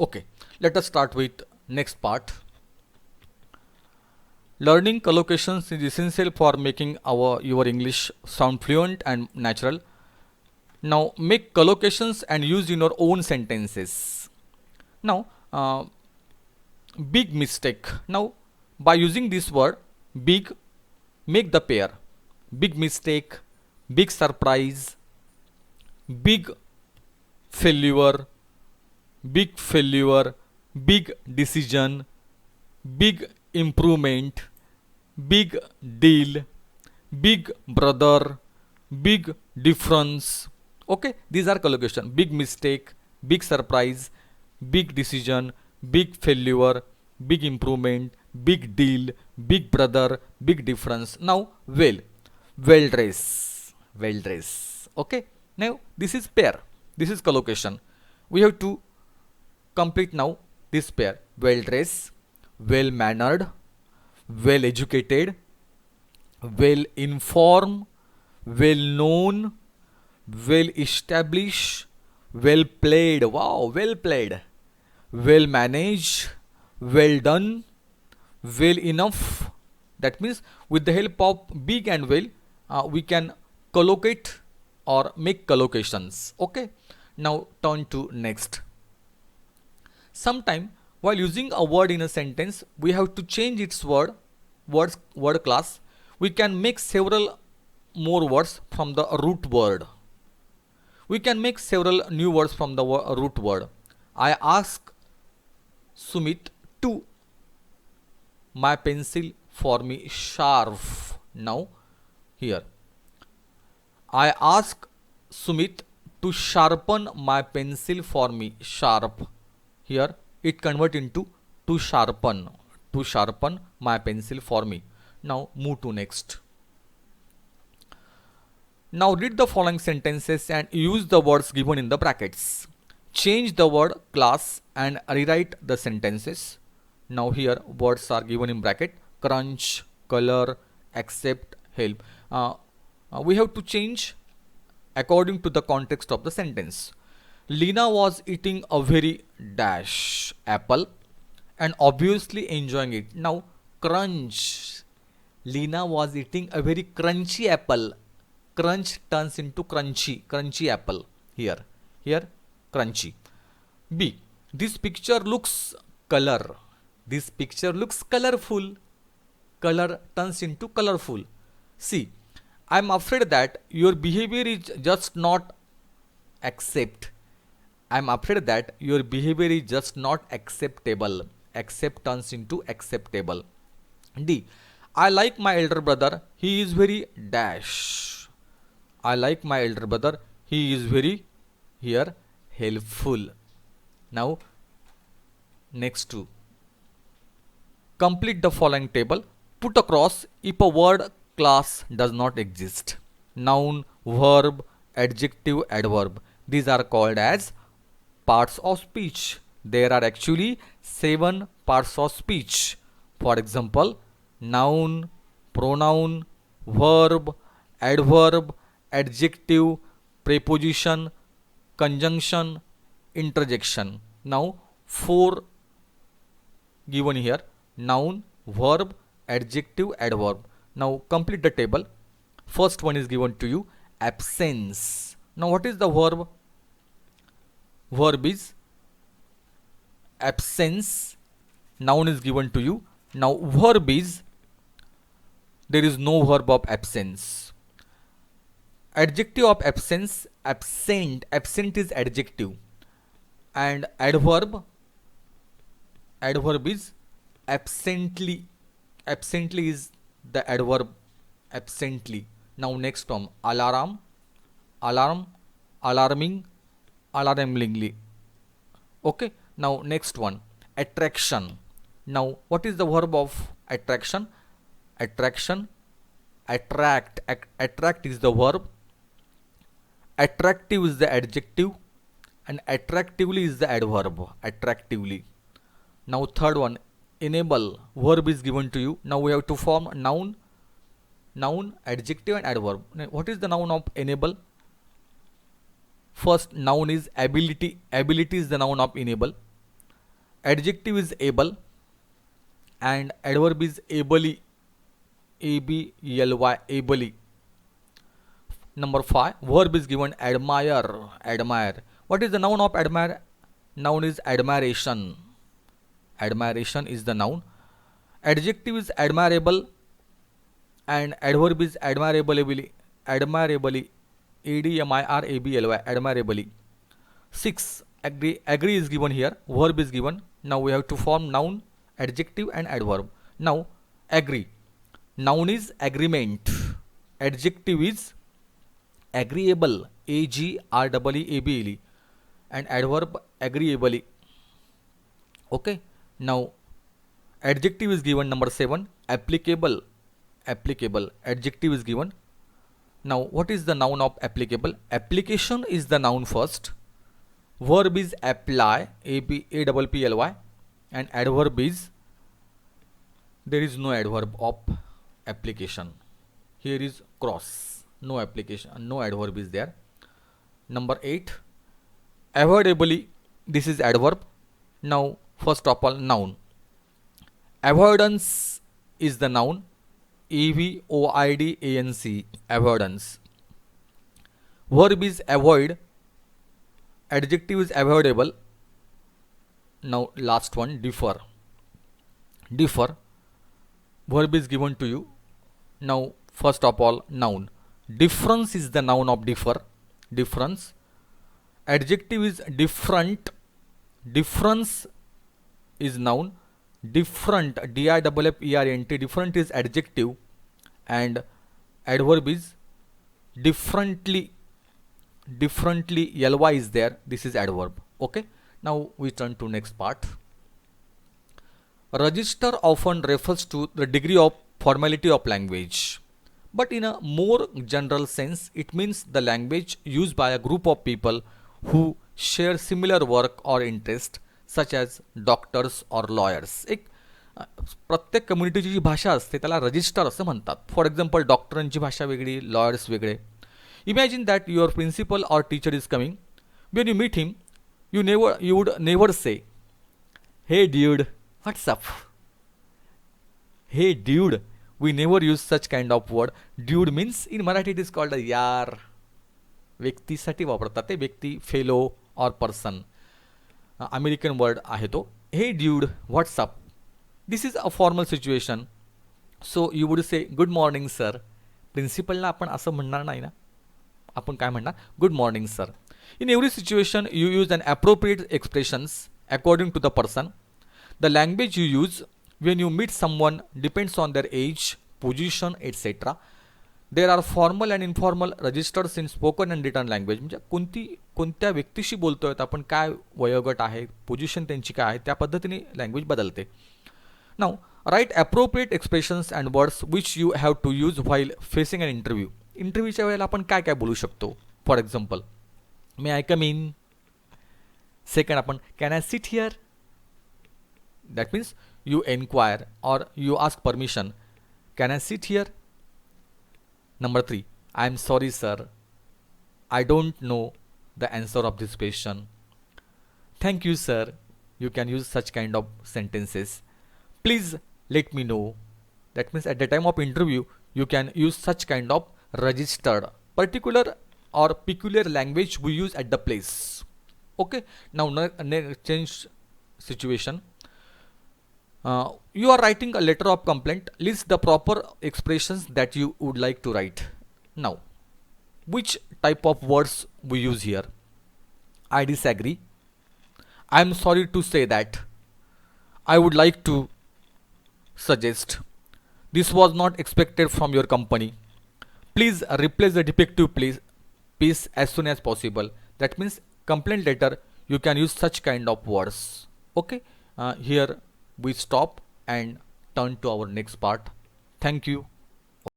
Okay, let us start with next part. Learning collocations is essential for making your English sound fluent and natural. Now make collocations and use in your own sentences. Now big mistake. Now by using this word big, make the pair big mistake, big surprise, big failure, big failure, big decision, big improvement, big deal, big brother, big difference. Okay, these are collocation. Big mistake, big surprise, big decision, big failure, big improvement, big deal, big brother, big difference. Now well dress, well dress. Okay, now this is pair, this is collocation. We have to complete now this pair: well dressed, well mannered, well educated, well informed, well known, well established, well played. Wow, well played, well managed, well done, well enough. That means with the help of big and well, we can collocate or make collocations. Okay, now turn to next. Sometime while using a word in a sentence, we have to change its word class. We can make several more words from the root word. We can make several new words from the root word. I ask Sumit to my pencil for me sharp. Now here I ask Sumit to sharpen my pencil for me sharp. Here it convert into to sharpen my pencil for me. Now move to next. Now read the following sentences and use the words given in the brackets. Change the word class and rewrite the sentences. Now here words are given in bracket: crunch, color, accept, help. We have to change according to the context of the sentence. Lina was eating a very dash apple and obviously enjoying it. Now crunch. Lina was eating a very crunchy apple. Crunch turns into crunchy apple. Here crunchy. B. This picture looks color. This picture looks colorful. Color turns into colorful. C. I'm afraid that your behavior is just not accept. I'm afraid that your behavior is just not acceptable. Accept turns into acceptable. D. I like my elder brother. He is very dash. I like my elder brother. He is very here helpful. Now next two. Complete the following table. Put across if a word class does not exist. Noun, verb, adjective, adverb. These are called as parts of speech. There are actually 7 parts of speech. For example, noun, pronoun, verb, adverb, adjective, preposition, conjunction, interjection. Now 4 given here: noun, verb, adjective, adverb. Now complete the table. First one is given to you: absence. Now what is the verb? Verb is absence. Noun is given to you. Now verb is, there is no verb of absence. Adjective of absence, absent. Absent is adjective. And adverb is absently. Absently is the adverb, absently. Now next one: alarm, alarm, alarming, alarmingly. Okay. Now next one: attraction. Now what is the verb of attraction? Attraction, attract. Attract is the verb. Attractive is the adjective, and attractively is the adverb. Attractively. Now third one: enable. Verb is given to you. Now we have to form noun, adjective, and adverb. Now, what is the noun of enable? First noun is ability. Ability is the noun of enable. adjective is able and adverb is ably, ably, ably. Number 5, verb is given admire, admire. What is the noun of admire? Noun is admiration. Admiration is the noun. Adjective is admirable and adverb is admirably, admirably, admirably, admirably. 6, agree, agree is given here, verb is given. Now we have to form noun, adjective and adverb. Now agree. Noun is agreement. Adjective is agreeable, agreeable, and adverb agreeably. Okay. Now adjective is given. Number 7, applicable, applicable. Adjective is given. Now what is the noun of applicable? Application is the noun first. Verb is apply, apply, and adverb is, there is no adverb of application. Here is cross, no application, no adverb is there. Number 8, avoidably, this is adverb. Now first of all, noun. Avoidance is the noun, avoidance, avoidance. Verb is avoid, adjective is avoidable. Now last one, differ, differ. Verb is given to you. Now first of all, noun. Difference is the noun of differ, difference. Adjective is different, difference is noun. Different, different, different is adjective, and adverb is differently, differently, ly is there, this is adverb. Okay. Now we turn to next part. Register often refers to the degree of formality of language, but in a more general sense it means the language used by a group of people who share similar work or interest, such as doctors or lawyers. एक प्रत्येक कम्युनिटीची जी भाषा असते त्याला register असं म्हणतात. For example डॉक्टरांची भाषा वेगळी, लॉयर्स वेगळे. Imagine that your principal or teacher is coming. When you meet him, you would never say, hey dude, what's up? Hey dude, we never use such kind of word. Dude means in Marathi it is called a यार. व्यक्तीसाठी वापरतात ते, व्यक्ती, fellow और person. American word आहे तो. Hey dude, what's up. This is a formal situation. So you would say good morning sir. प्रिन्सिपलला आपण असं म्हणणार नाही ना, आपण काय म्हणणार, good morning sir. In every situation you use an appropriate expressions according to the person. The language you use when you meet someone depends on their age, position, etc. There are formal and informal registers in spoken and written language. म्हणजे कोणत्या व्यक्तीशी बोलतोय आपण, काय वयोगट आहे, position त्यांची काय आहे, त्या पद्धतीने लँग्वेज बदलते. Now write appropriate expressions and words which you have to use while facing an interview. इंटरव्ह्यूच्या वेळेला आपण काय काय बोलू शकतो. For example, may I come in. Second आपण can I sit here. That means you inquire or you ask permission. Can I sit here? Number 3, I am sorry sir, I don't know the answer of this question. Thank you sir. You can use such kind of sentences. Please let me know. That means at the time of interview you can use such kind of registered, particular or peculiar language we use at the place. Okay. Now change situation. You are writing a letter of complaint. List the proper expressions that you would like to write. Now, which type of words we use here? I disagree. I am sorry to say that. I would like to suggest. This was not expected from your company. Please replace the defective piece as soon as possible. That means complaint letter, you can use such kind of words. Okay. Here we stop and turn to our next part. Thank you.